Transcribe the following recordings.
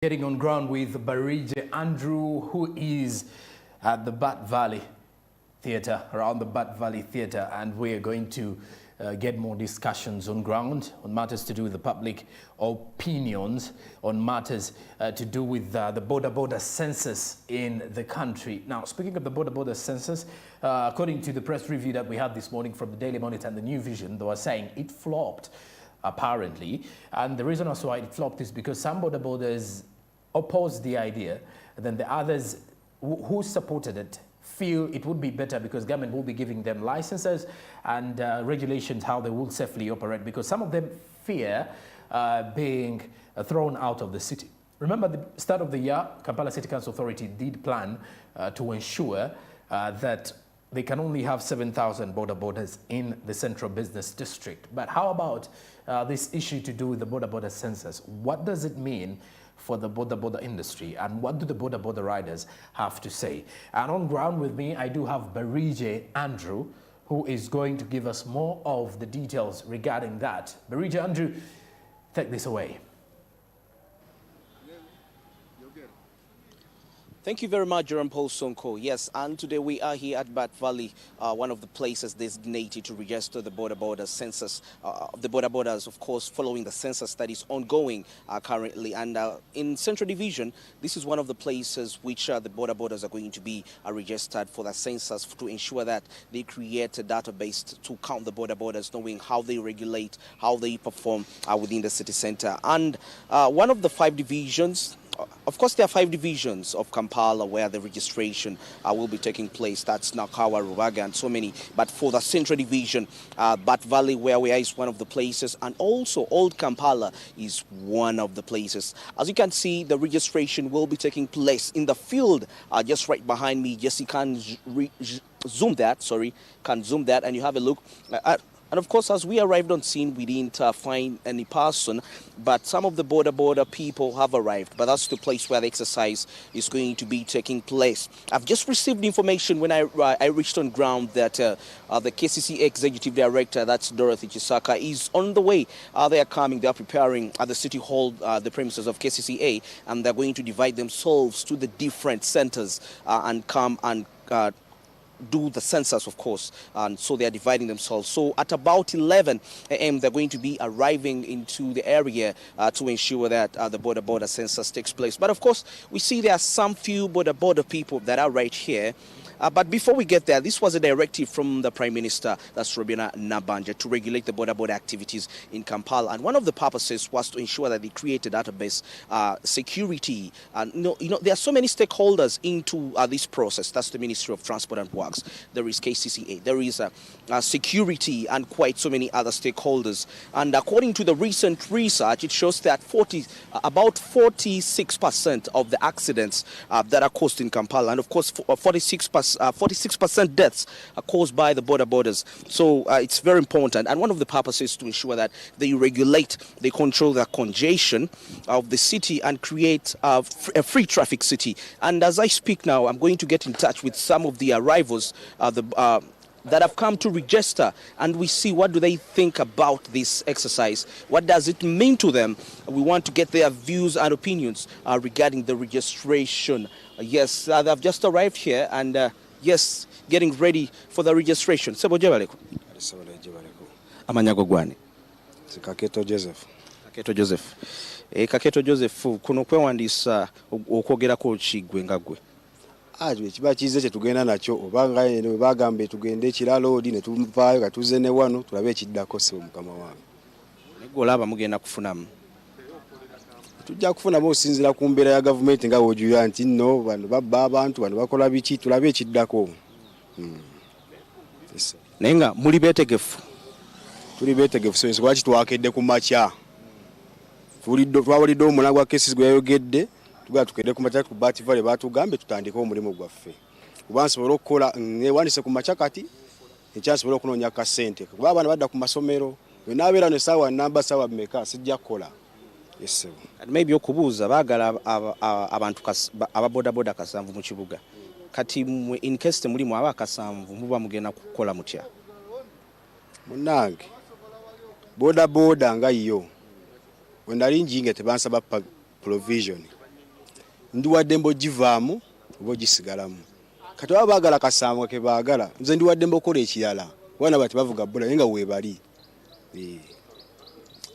Getting on ground with Barije Andrew, who is at the Bat Valley Theatre, around the Bat Valley Theatre, and we're going to get more discussions on ground on matters to do with the public opinions, on matters to do with the border census in the country. Now, speaking of the border census, according to the press review that we had this morning from the Daily Monitor and the New Vision, they were saying it flopped, apparently. And the reason also why it flopped is because some borders opposed the idea, and then the others who supported it feel it would be better because government will be giving them licenses and regulations how they will safely operate, because some of them fear being thrown out of the city. Remember, the start of the year, Kampala City Council Authority did plan to ensure that they can only have 7,000 borders in the central business district. But how about this issue to do with the border census? What does it mean for the border industry, and what do the border riders have to say? And on ground with me, I do have Barije Andrew, who is going to give us more of the details regarding that. Barije Andrew, take this away. Thank you very much, Jerome Paul Sonko. Yes, and today we are here at Bat Valley, one of the places designated to register the border census. The borders, of course, following the census that is ongoing currently. And in Central Division, this is one of the places which the borders are going to be registered for the census to ensure that they create a database to count the borders, knowing how they regulate, how they perform within the city center. And one of the 5 divisions, of course, there are 5 divisions of Kampala where the registration will be taking place. That's Nakawa, Rubaga, and so many. But for the Central Division, Bat Valley, where we are, is one of the places. And also, Old Kampala is one of the places. As you can see, the registration will be taking place in the field just right behind me. Just you can zoom that, and you have a look at. And of course, as we arrived on scene, we didn't find any person, but some of the border people have arrived. But that's the place where the exercise is going to be taking place. I've just received information when I reached on ground that the KCCA Executive Director, that's Dorothy Chisaka, is on the way. They are coming, they are preparing at the City Hall, the premises of KCCA, and they're going to divide themselves to the different centers and come and do the census, of course, and so they are dividing themselves. So at about 11 a.m. they're going to be arriving into the area to ensure that the border census takes place. But of course, we see there are some few border people that are right here. But before we get there, this was a directive from the Prime Minister, that's Robina Nabanja, to regulate the border activities in Kampala. And one of the purposes was to ensure that they create a database, security. And there are so many stakeholders into this process. That's the Ministry of Transport and Works. There is KCCA. There is security and quite so many other stakeholders. And according to the recent research, it shows that about 46% of the accidents that are caused in Kampala, and of course 46% deaths are caused by the borders. So it's very important. And one of the purposes is to ensure that they regulate, they control the congestion of the city and create a free traffic city. And as I speak now, I'm going to get in touch with some of the arrivals that have come to register, and we see what do they think about this exercise. What does it mean to them? We want to get their views and opinions regarding the registration. Yes, they've just arrived here, and yes, getting ready for the registration. Sebo jebaleko. Amanyago gwani. Kaketo Joseph. Kaketo Joseph. Kaketo Joseph, kuno kwewandisa okwogerako kigwe ngagwe. Kiba kize kye tugenda nakyo obanga eno bagambe tugende ekiralo odi ne tuvaayo katuze ne wano tulabe ekiddako sebo mukama wange. Negolaba mugenda kufunamu. Tujja kufunamu osinzira ku mbeera ya gavumenti nga wojuya nti nno bano babba abantu bano bakola biki tulabe ekiddako. Nenga muli betegefu. Tuli betegefu so lwaki twakedde ku makya. Twawulidde omulango gwa cases gwe yayogedde. Tukede ku matatu ku Bat Valley batugambe tutandike omulimu gwaffe. Kuba nsobola okukola newandise ku machakati ekyasobola okunoonya ka ssente. Kuba abaana badda ku masomero we nabeera ne saawa namba saawa mmeka sijja kukola. Yes sir. And maybe okubuuza baagala abantu ababoda kasanvu mu kibuga. Kati in case mulimu aba kasanvu muba mugenda kukola mutya. Munnange boda nga yo. When I ring tebansaba provision ndi wadde mbo givaamu oba ogisigalamu kati baba baagala kasanvu ke baagala nze ndi wadde mbo okola ekirala wana bati bavuga boda naye nga weebali.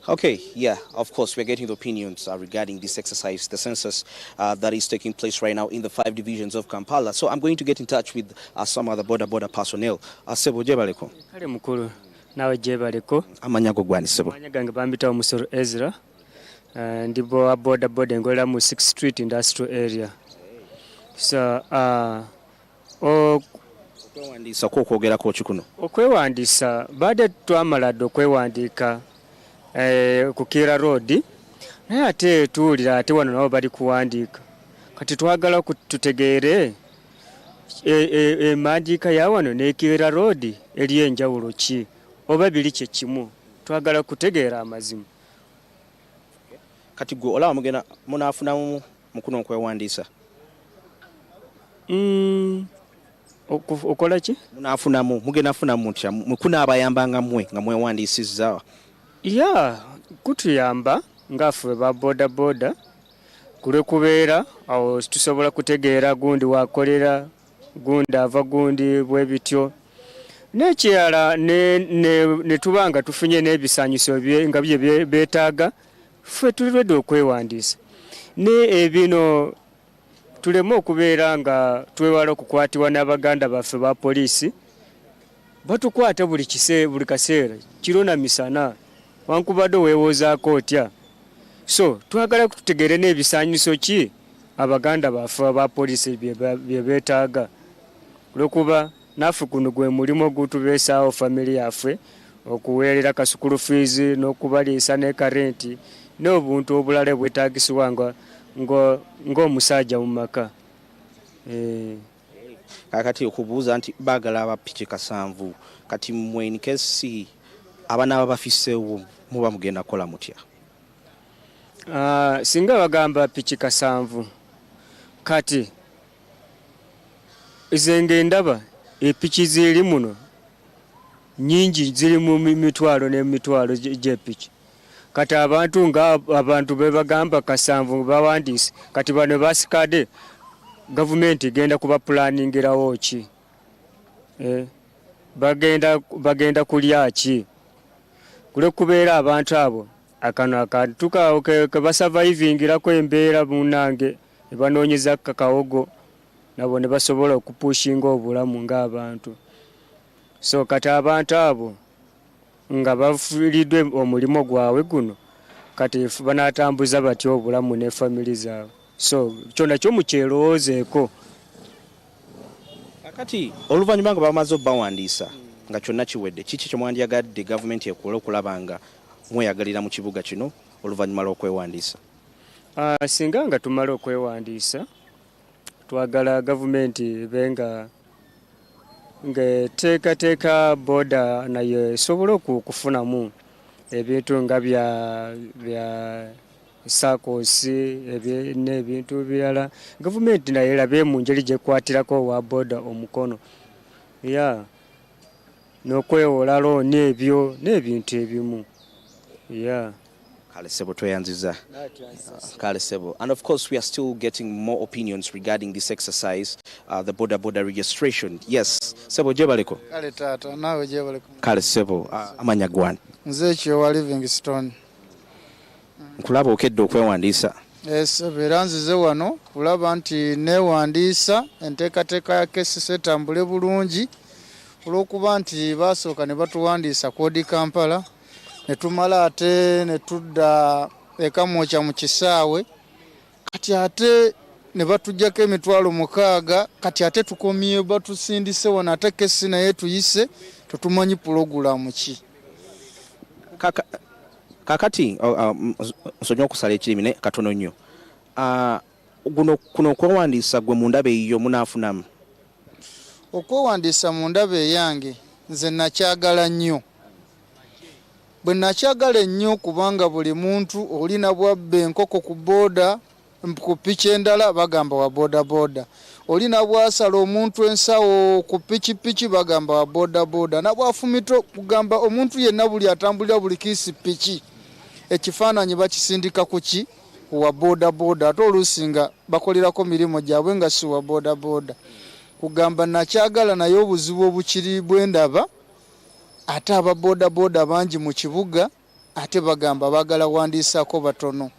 Okay, yeah, of course, we're getting the opinions regarding this exercise, the census that is taking place right now in the 5 divisions of Kampala. So I'm going to get in touch with some other border personnel. Sebo jebaleko. Kale mukulu nawe jebaleko. Amanya go gwani sebo. Amanya gange bambita Omusoro Ezra. Ndibo a border ngolera mu 6th Street Industrial Area. So okwewandisa kwogera ko kikuno. Okwewandisa baada twamala okwewandiika kukira road naye ate tuwulira ate wano nabo bali kuwandiika kati twagala tutegeere emandiika ya wano nekira road eri enjawulo ki oba biri kye kimu twagala kutegeera amazima. Kati gwe olaba mugenda munaafunamu mukuno okwewandiisa okola ki munaafunamu mugenda afunamu ntya mukuna abayambanga mmwe nga mwewandiisizza ya kutuyamba ngaffe ba boda kule kubeera awo tusobola kutegeera gundi wakolera gundi ava gundi bwe bityo n'ekirala ne tubanga tufunye n'ebisanyuso nga bye beetaaga ffe tulidde okwewandiisa ne ebino tuleme okubeera nga twewala okukwatibwa n'abaganda baffe ba poliisi batukwata buli kaseera kiro na misana wankubadde weewozaako otya. So twagala kututegeere n'ebisanyuso ki abaganda baffe ba poliisi bye beetaaga olwokuba naffe kuno gwe mulimu ogutubeesaawo family yaffe okuweerera kasukulu fees n'okubaliisa ne karenti n'obuntu obulala bwetaagisibwa ng'omusajja mu maka. Kakati okubuuza nti baagala abapiki kasanvu kati mmwe in case abana bafiseewo muba mugenda kola mutya? Singa bagamba piki kasanvu kati izenge ndaba epiki ziri muno nyingi ziri mu mitwalo n'emitwalo gy'epiki kati abantu be bagamba kasanvu bawandiise kati bano basikade gavumenti genda kuba planingirawo ki bagenda kulya ki kule kubeera abantu abo akano akantu kawo ke basurvivingirako embeera munange ebanoonyeza kakawogo nabo ne basobola okupushinga obulamu ng'abantu. So kati abantu abo nga bafiiriddwe omulimo gwabwe guno kati banaatambuza batya obulamu ne family zaabwe. So kyonna kyo mukyerowoozeeko. Kati oluvannyuma nga bamaze obbawandiisa nga kyonna kiwedde kiki kye mwandyagadde gavumenti ekola okulaba nga mweyagalira mu kibuga kino oluvannyuma lw'okwewandiisa? Singa nga tumala okwewandiisa twagala gavumenti benga teekateeka boda nayo esobole okufunamu ebintu nga bya sakosi n'ebintu birala gavumenti nayo erabe mu ngeri gyekwatirako wa boda omukono n'okwewola looni ebyo n'ebintu ebimu. Kale Sebo tweyanziza. Kale Sebo. And of course we are still getting more opinions regarding this exercise, the border registration. Yes. Sebo jebaleko. Kale tata nawe jebaleko. Kale Sebo amanya gwani. Nze Kyowa Livingstone. Nkulaba okedde okwewandiisa. Beera nzize wano kulaba nti neewandiisa enteekateeka ya KCC etambule bulungi olw'okuba nti baasooka ne batuwandiisa koodi Kampala ne tumala ate ne tudda ekamwokya mu kisaawe kati ate ne batuggyako emitwalo 6 kati ate tukomye batusindise wano ate KCC naye tuyise tetumanyi pulogulaamu ki. Kakati nsonyiwa okusala ekirimi ne katono nnyo. Kuno okwewandiisa gwe mu ndaba eyiyo munaafunamu? Okwewandiisa mu ndaba eyange nze nakyagala nnyo. Bwe nakyagala ennyo kubanga buli muntu olina bwabba enkoko ku booda ku piki endala bagamba wa boda. Olina bwasala omuntu ensawo ku piki bagamba wa boda. Nabwafumito kugamba omuntu yenna buli atambulira buli kiisi piki. Ekifaananyi bakisindika ku ki kuwa boda boda ate olusinga bakolerako milimo gyabwe nga siwa boda boda kugamba nakyagala naye obuzibu obukiri bwendaba ate aba boda boda bangi mu kibuga ate bagamba bagala wandiisako batono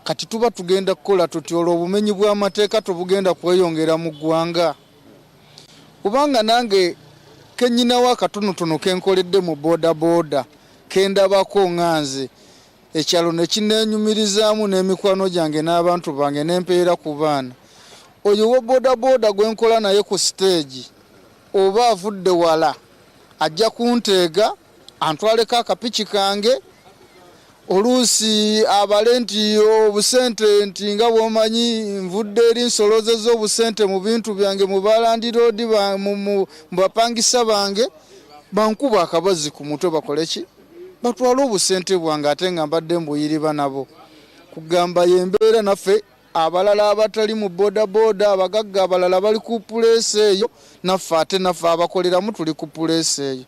kati tuba tugenda kukola tuti olwo obumenyi bw'amateeka tubugenda kweyongera mu ggwanga kubanga nange kenyinawo akatonotono kenkoledde mu boda boda kendabako nganze ekyalo ne kineenyumirizaamu n'emikwano gyange n'abantu bange n'empeera ku baana oyo wa boda boda gwenkola naye ku stage oba avudde wala ajja kunteega antwaleko akapiki kange oluusi abale nti obusente nti nga bwomanyi nvudde eri nsolozeza obusente mu bintu byange mu balandiroodi mu bapangisa bange bankuba akabazi ku mutwe bakole ki batwala obusente bwange ate nga mbadde mbuyiriba nabo kugamba yembeera naffe abalala abatali mu boda boda abagagga abalala bali ku puleesi eyo naffe ate naffe abakoleramu tuli ku puleesi eyo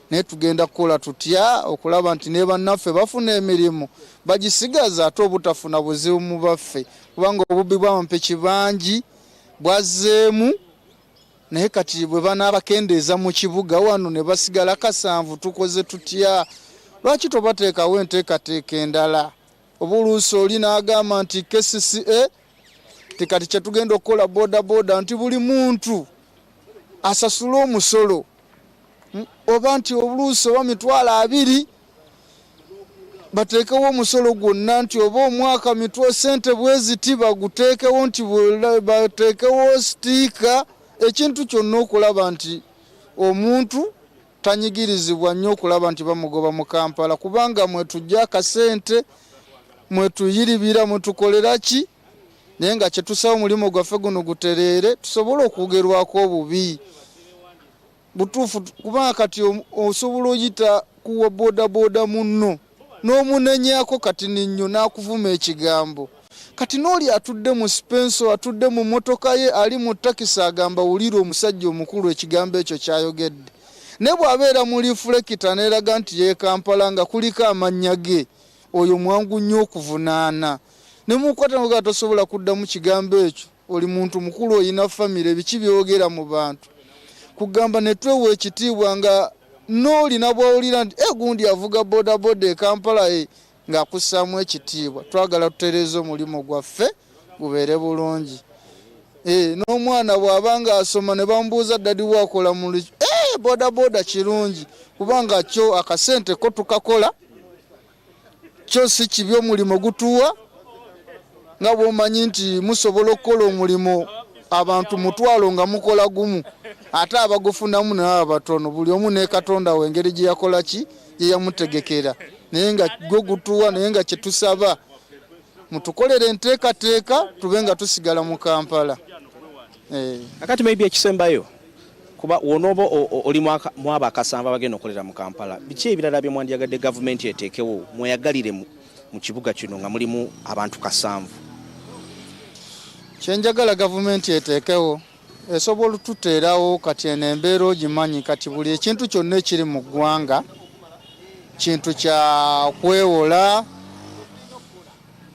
naye tugenda kukola tutya okulaba nti ne bannaffe bafuna emirimu bagisigaza ate obutafuna buzibu mu baffe kubanga obubbi bw'amapiki bangi bwazzeemu naye kati bwe banaabakendeeza mu kibuga wano ne basigala kasanvu tukoze tutya lwaki tobateekawo enteekateeka endala oba oluusi oli n'agamba nti KCCA tikati kyetugenda okukola boda boda nti buli muntu asasule omusolo oba nti oluusi oba 20,000 bateekewo omusolo gwonna nti oba omwaka sente bweziti baguteekewo nti bateekewo sitiika ekintu kyonna okulaba nti omuntu tanyigirizibwa nnyo okulaba nti bamugoba mu Kampala kubanga mwetujja akasente mwetuyiribira mwetukolera ki naye nga kyetusaba omulimu gwaffe guno gutereere tusobole okugerwako obubi butuufu kubanga kati osobola oyita kuwa boda boda munno n'omunenyako kati ninnyo n'akuvuma ekigambo kati n'oli atudde mu spenso atudde mu motoka ye ali mu takisi agamba wulira omusajja omukulu ekigambo ekyo kyayogedde ne bw'abeera mu lifulekita neeraga nti ye Kampala nga kuliko amannya ge oyo mwangu nnyo okuvunaana ne mukwata nga tosobola kuddamu kigambo ekyo oli muntu mukulu oyina famire biki byogera mu bantu kugamba ne twewa ekitiibwa nga n'olina bw'owulira nti gundi avuga boda boda e Kampala ng'akussaamu ekitiibwa twagala tutereeza omulimu gwaffe gubeere bulungi n'omwana bw'aba nga asoma ne bamubuuza ddadi bwakola mu boda boda kirungi kubanga kyo akasente ko tukakola kyo si kibi omulimu gutuwa nga bw'omanyi nti musobola okukola omulimu abantu mutwalo nga mukola gumu ate abagufunamu naye abatono buli omu ne Katonda we engeri gye yakola ki gye yamutegekera naye nga gwe gutuwa naye nga kyetusaba mutukolere enteekateeka tube nga tusigala mu Kampala akati maybe ekisembayo kuba wonoba oli mu abakasamba bagenda okolera mu Kampala biki ebirala bye mwandyagadde gavumenti eteekewo mweyagalire mu kibuga kino nga mulimu abantu kasanvu kyenjagala gavumenti eteekewo esobola tuteerawo kati eno embeera ogimanyi kati buli ekintu kyonna ekiri mu ggwanga kintu kya kwewola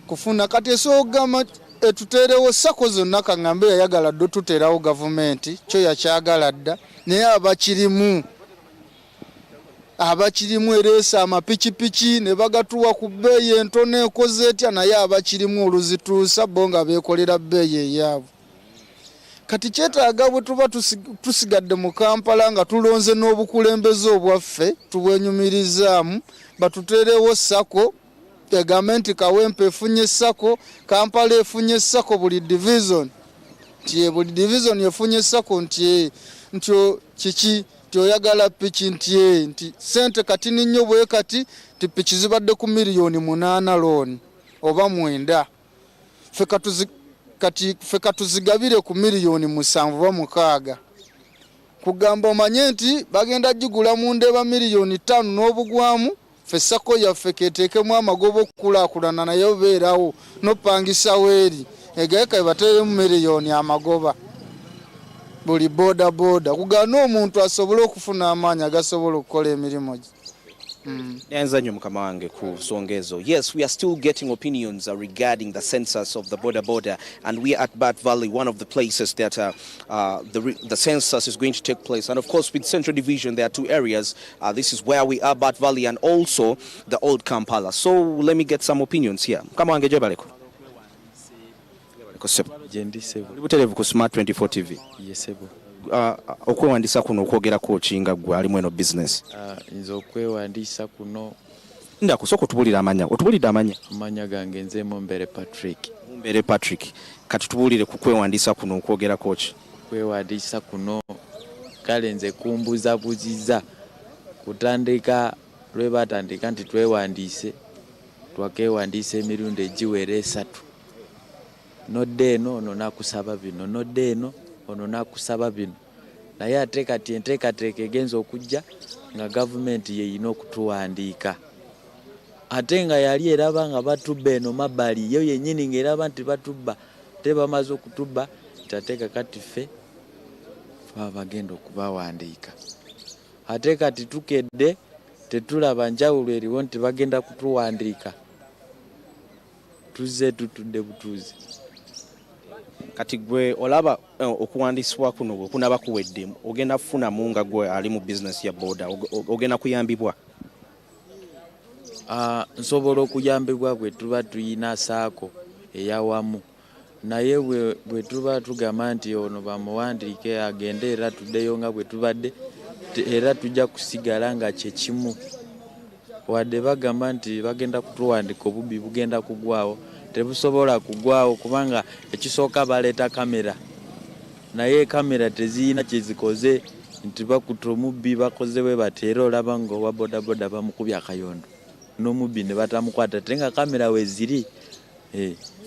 kufuna kati esogama etuteerewo sako zonna kaŋŋambe yayagala ddo tuteerawo gavumenti kyo yakyagala dda naye abakirimu ereesa amapikipiki ne bagatuwa ku bbeeyi entono ekoze etya naye abakirimu oluzituusa bo nga beekolera bbeeyi eyaabwe kati kyetaaga bwe tuba tusigadde mu Kampala nga tulonze n'obukulembeze obwaffe tubwenyumirizaamu batuteerewo sako egambe nti Kawempe efunye sako Kampala efunye sako buli division buli division efunye sako nti kiki tioyagala piki nti sente kati ninyo bwe kati ti piki zibadde ku $8,000,000 loan oba 9 ffe katuzigabire ku $7,000,000 oba 6 kugamba omanye nti bagenda gigula mu ndeeba $5,000,000 n'obugwamu ffe sako yaffe keteekemu amagoba okukulaakulana naye obeerawo n'opangisa weeri egayeka bateeremu $1,000,000 amagoba buli boda boda kugana omuntu asobole okufuna amaanyi agasobola okukola emirimu gye Nyanzanyo mukama wange ku songezo. Yes, we are still getting opinions regarding the census of the border, and we are at Bat Valley, one of the places that the census is going to take place. And of course, with Central Division, there are two areas. This is where we are, Bat Valley, and also the old Kampala. So let me get some opinions here. Mukama wange jebaleko. Jendi sebo. Libutelevu ku Smart 24 TV. Yesebo. Okwewandisa kuno okwogerako kinga gwe ali mweno business. Nze okwewandisa kuno Ndako soko tubulira amanya. Otubulira amanya. amanya gange nze Mumbere Patrick. Mumbere Patrick. Kati tubulire ku kwewandisa kuno okwogerako ki. Kwewandisa kuno kale nze kumbuza buziza kutandika lwe batandika nti twewandise twakewandisa emirundi egiwera 3. Nodde eno ono nakusaba bino, nodde eno ono nakusaba bino. Naye ate kati enteekateeka egenza okujja nga gavumenti yeyina okutuwandiika. Ate nga yali eraba nga batubba eno mabbali yo yennyini ng'eraba nti batubba tebamaze okutubba tateeka kati ffe bagenda okubawandiika. Ate kati tukedde tetulaba njawulo eriwo nti bagenda kutuwandiika. Tuzze tutudde butuuzi. Kati gwe olaba okuwandisibwa kuno bwe kunaba kuwedde ogenda kufuna munga gwe ali mu business ya boda ogenda kuyambibwa. Nsobola okuyambibwa bwe tuba tuyina saako eyawamu. Naye bwe tuba tugamba nti ono bamuwandiike agende era tuddeyo nga bwe tubadde era tujja kusigala nga kye kimu. Wadde bagamba nti bagenda kutuwandika obubbi bugenda kugwawo. Tebusobola kugwawo kubanga ekisooka baleeta kamera. Naye kamera teziyina kyezikoze nti bakuta omubbi bakoze bwe bateera olaba nga owa bodaboda bamukubya akayondo. N'omubbi ne batamukwata te nga kamera we ziri.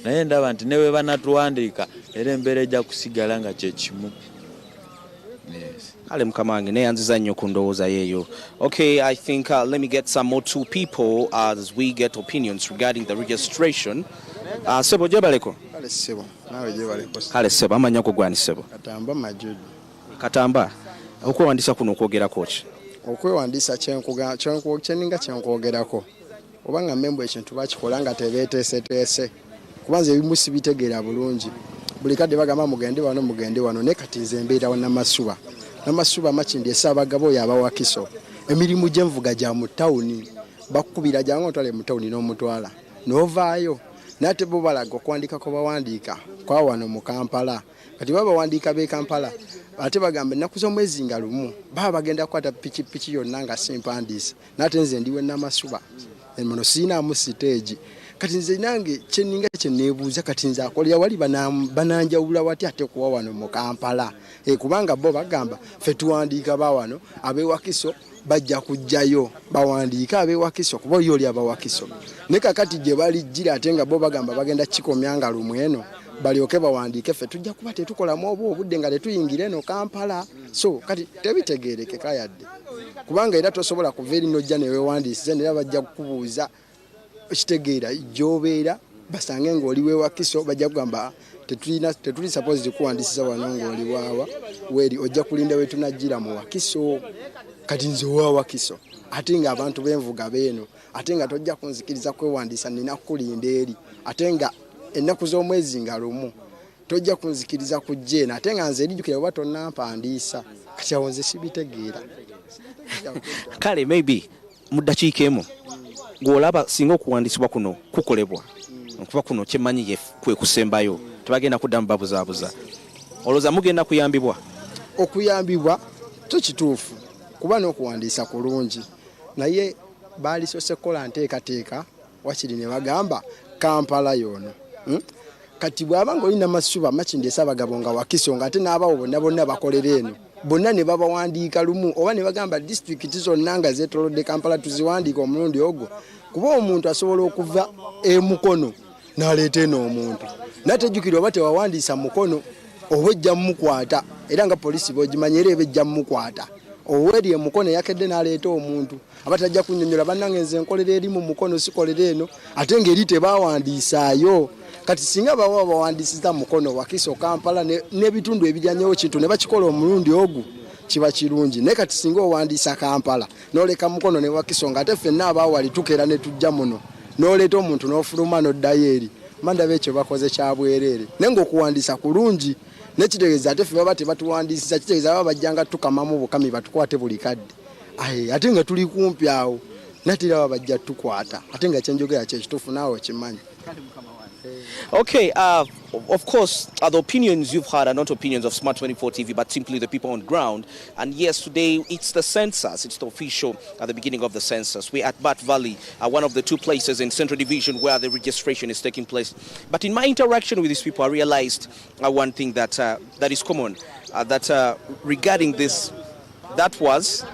Naye ndaba nti newe banatuwandiika era embeera ejja kusigala nga kye kimu. Yes. Ale mukama wange neyanziza nnyo ku ndowooza yeeyo. Okay, I think let me get some more two people as we get opinions regarding the registration. Sebo jebaleko. Kale sebo. Nawe jebaleko. Kale sebo amanya ko gwani sebo. Katamba majudu. Katamba. Okwewandisa kuno okwogerako ki? Okwewandisa kyeninga kyenkwogerako. Obanga membo ekintu bakikola nga tebeeteeseteese. Kubanza ebimusi bitegeera bulungi. Buli kadde bagamba mugende wano ne kati nze mbeera wa Namasuba. Namasuba makindi esabagabo yabawakiso. Emirimu gy'envuga gya mu tawuni bakubira jangu otwale mu tawuni n'omutwala. Novaayo. Nate bo balaga okwandika ko bawandiika kwa wano mu Kampala. Kati baba wandiika be Kampala. Ate bagambe ennaku z'omwezi nga lumu baba bagenda kwata piki yonna nga simpandiise. Nate nze ndiwe Namasuba. Emono sina mu stage. Kati nze nange kyeninga kyeneebuuza kati nze akolera wali bananjawula wati ate kuwa wano mu Kampala. Kubanga bo bagamba ffe tuwandiika bawano abeewakiso bajja kujjayo bawandiika abeewakiso kuba oli oli abawakiso. Ne kakati gye balijjira ate nga bo bagamba bagenda kikomya nga lumu eno balyoke bawandiike ffe tujja kuba tetukolamu obudde nga tetuyingira eno Kampala. So kati tebitegeerekeka yadde kubanga era tosobola kuva eri nojja neweewandiisiza era bajja kukubuuza ekitegeera gy'obeera basange ng'oli weewakiso bajja kugamba tetuli suppose kuwandisiza wano ng'oli waawa weeri ojja kulinda we tunajjira mu wakiso. Kati nze owa wakiso ate nga abantu b'envuga beeno ate nga tojja kunzikiriza kwewandisa nina kulinda eri ate nga ennaku z'omwezi nga lumu tojja kunzikiriza kujja eno ate nga nze erijjukira oba tonnampandiisa. Kati awo nze sibitegeera. Kale maybe mu ddakiika emu gw'olaba singa okuwandisibwa kuno kukolebwa okuba kuno kyemanyi ye kwe kusembayo tebagenda kuddamu babuzaabuza olowooza mugenda kuyambibwa? Okuyambibwa tekituufu kuba n'okuwandiisa kulungi naye baalisose kukola nteekateeka wakiri ne bagamba Kampala yono. Kati bw'aba ng'oli Namasuba makindi esabagabo nga wakiso nga ate n'abawo bonna bakolera eno bonna ne babawandiika lumu oba ne bagamba disitulikiti zonna nga zeetolodde Kampala tuziwandiika omulundi ogwo kuba omuntu asobola okuva emukono n'aleeta eno omuntu nategukira oba tewawandiisa mukono oba ejja mmukwata era nga poliisi bw'ogimanya era eba ejja mmukwata oweri emukono yakedde n'aleeta omuntu abatajja kunnyonnyola bannange nze nkolera eri mu mukono sikolera eno ate ng'eri tebawandiisaayo. Kati singa bawandiisiza mukono wakiso Kampala n'ebitundu ebiryanyewo kintu ne bakikola omulundi ogwo kiba kirungi naye kati singa owandiisa Kampala n'oleka Mukono ne Wakiso nga ate ffenna abaawali tukeera ne tujja muno n'oleeta omuntu n'ofuluma n'oddayo eri mandaba ekyo bakoze kya bwereere naye ng'okuwandiisa kulungi nekitegeeza ate ffe baba tebatuwandiisisa kitegeeza baba bajjanga tukamamu bukami batukwate buli kadde ate nga tuli kumpi awo natira baba bajja tukwata ate nga kyenjogera kyekituufu naawe okimanyi. Okay, of course, the opinions you've heard are not opinions of Smart 24 TV, but simply the people on ground. And yes, today it's the census. It's the official at the beginning of the census. We're at Bat Valley, one of the two places in Central Division where the registration is taking place. But in my interaction with these people, I realized one thing that that is common, regarding this, that was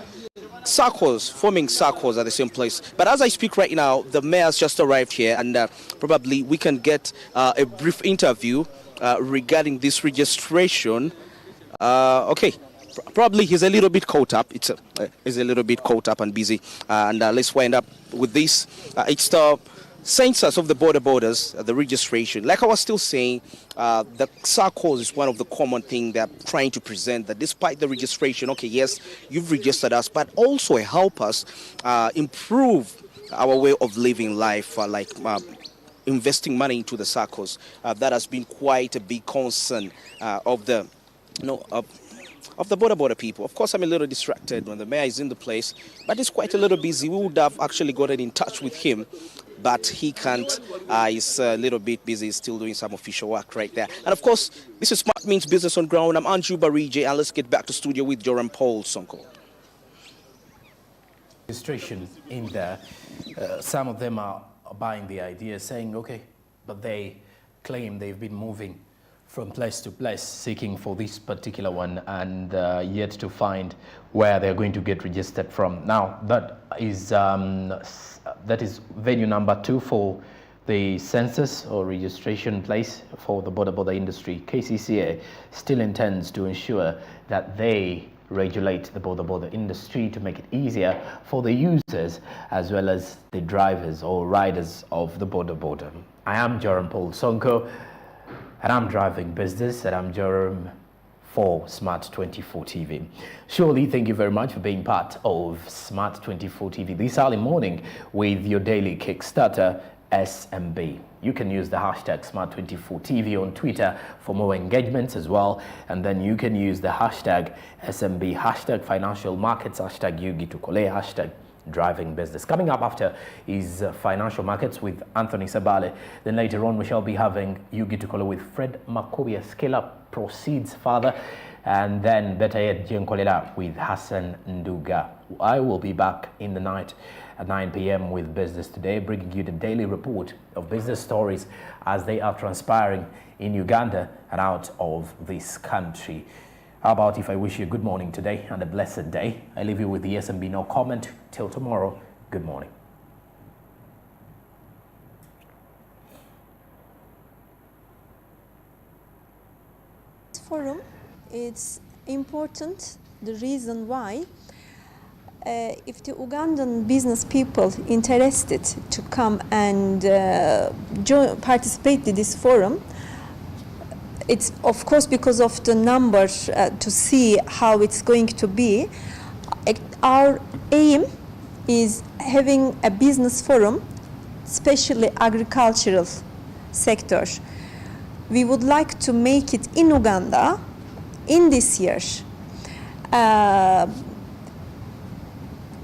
circles, forming circles at the same place. But as I speak right now, the mayor's just arrived here, and probably we can get a brief interview regarding this registration. Okay, probably he's a little bit caught up. He's a little bit caught up and busy. And let's wind up with this. It's the census of the borders, the registration. Like I was still saying, the circles is one of the common things they're trying to present, that despite the registration, okay, yes, you've registered us, but also help us improve our way of living life, like investing money into the circles. That has been quite a big concern of the, of the border people. Of course, I'm a little distracted when the mayor is in the place, but he's quite a little busy. We would have actually gotten in touch with him, but he can't. He's a little bit busy. He's still doing some official work right there. And of course, this is Smart Means Business on Ground. I'm Andrew Barije, and let's get back to studio with Joram Paul Sonko. Registration in there. Some of them are buying the idea, saying, okay, but they claim they've been moving from place to place seeking for this particular one, and yet to find where they're going to get registered from. Now, that is venue number 2 for the census or registration place for the border industry. KCCA still intends to ensure that they regulate the border industry to make it easier for the users as well as the drivers or riders of the border. I am Joram Paul Sonko, and I'm driving business, and I'm Joram for Smart 24 TV. Surely, thank you very much for being part of Smart 24 TV this early morning with your daily Kickstarter SMB. You can use the hashtag Smart24 TV on Twitter for more engagements as well, and then you can use the hashtag SMB, hashtag financial markets, hashtag Yugi Tukole, hashtag driving business. Coming up after is financial markets with Anthony Sabale. Then later on we shall be having Yugi Tukole with Fred Makobia, Scale Up proceeds further, and then better yet Jiankolela with Hassan Nduga. I will be back in the night at 9 p.m. with Business Today, bringing you the daily report of business stories as they are transpiring in Uganda and out of this country. How about if I wish you a good morning today and a blessed day? I leave you with the SMB no comment. Till tomorrow, good morning. This forum, it's important, the reason why if the Ugandan business people interested to come and participate in this forum, it's of course because of the numbers to see how it's going to be. Our aim is having a business forum, especially agricultural sector. We would like to make it in Uganda in this year.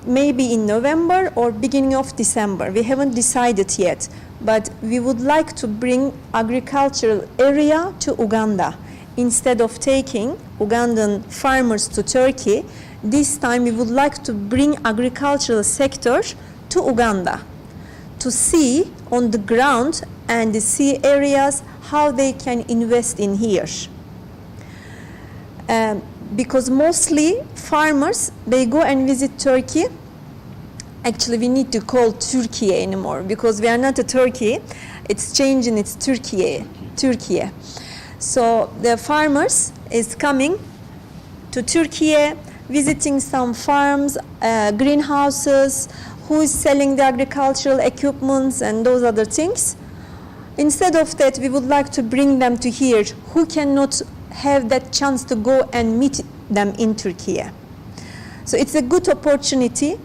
Maybe in November or beginning of December. We haven't decided yet, but we would like to bring agricultural area to Uganda. Instead of taking Ugandan farmers to Turkey, this time we would like to bring agricultural sector to Uganda to see on the ground and see areas how they can invest in here. Because mostly farmers, they go and visit Turkey. Actually, we need to call Turkey anymore because we are not a Turkey. It's changing, it's Turkey. So the farmers is coming to Turkey, visiting some farms, greenhouses, who is selling the agricultural equipments and those other things. Instead of that, we would like to bring them to here who cannot have that chance to go and meet them in Turkey. So it's a good opportunity.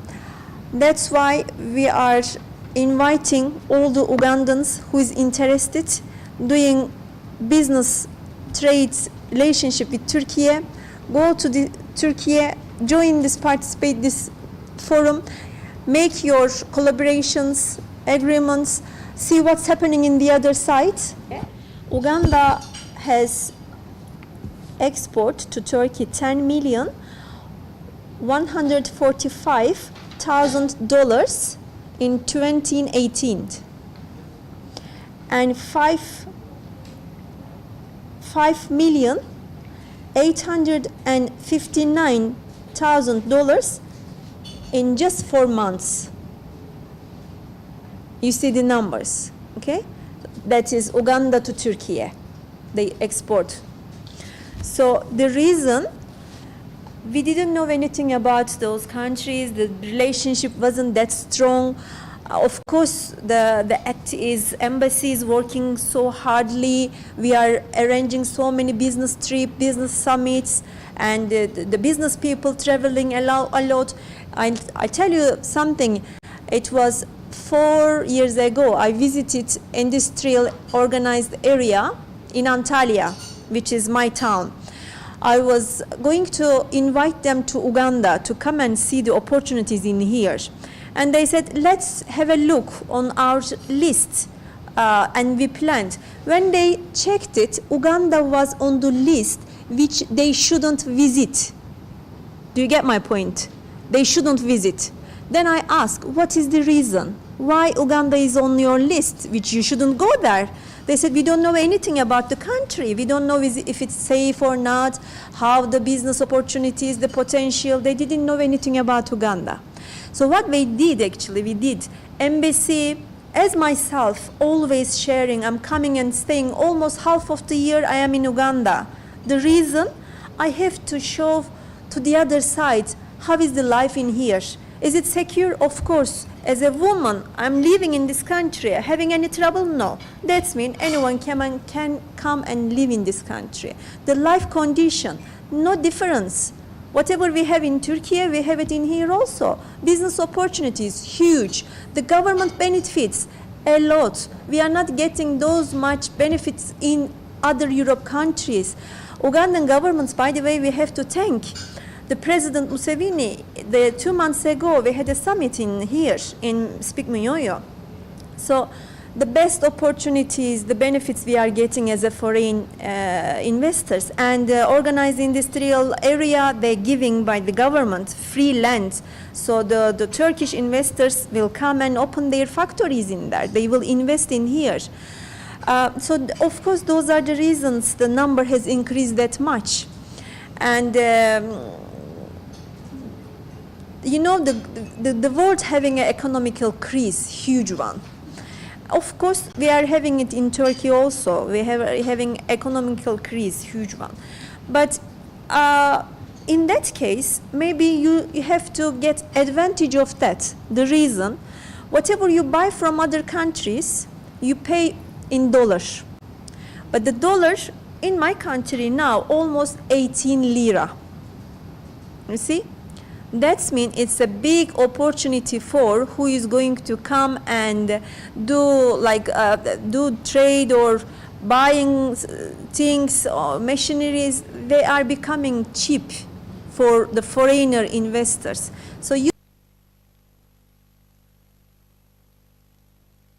That's why we are inviting all the Ugandans who is interested doing business, trade, relationship with Turkey, go to the Turkey, join this, participate this forum, make your collaborations, agreements, see what's happening in the other side. Uganda has export to Turkey $10,145,000 in 2018 and $5,859,000 in just 4 months. You see the numbers, okay? That is Uganda to Turkey, they export. So the reason we didn't know anything about those countries, the relationship wasn't that strong. Of course, the act is embassies working so hardly. We are arranging so many business trips, business summits, and the business people traveling a lot. I tell you something, it was 4 years ago, I visited industrial organized area in Antalya, which is my town. I was going to invite them to Uganda to come and see the opportunities in here. And they said, let's have a look on our list. And we planned. When they checked it, Uganda was on the list which they shouldn't visit. Do you get my point? They shouldn't visit. Then I asked, what is the reason? Why Uganda is on your list, which you shouldn't go there? They said, we don't know anything about the country. We don't know if it's safe or not, how the business opportunities, the potential. They didn't know anything about Uganda. So what we did, actually, we did embassy, as myself, always sharing. I'm coming and staying almost half of the year I am in Uganda. The reason, I have to show to the other side, how is the life in here? Is it secure? Of course. As a woman, I'm living in this country. Having any trouble? No. That means anyone can come and live in this country. The life condition, no difference. Whatever we have in Turkey, we have it in here also. Business opportunities, huge. The government benefits, a lot. We are not getting those much benefits in other Europe countries. Ugandan governments, by the way, we have to thank. The President Museveni, 2 months ago, we had a summit in here, in Speak Muyoyo. So the best opportunities, the benefits we are getting as a foreign investors, and organized industrial area, they're giving by the government free land. So the Turkish investors will come and open their factories in there. They will invest in here. So of course, those are the reasons the number has increased that much. And you know, the world having an economical crisis, huge one. Of course, we are having it in Turkey also. We are having economical crisis, huge one. But in that case, maybe you have to get advantage of that. The reason, whatever you buy from other countries, you pay in dollars. But the dollar in my country now, almost 18 lira. You see? That means it's a big opportunity for who is going to come and do trade or buying things or machineries. They are becoming cheap for the foreigner investors. So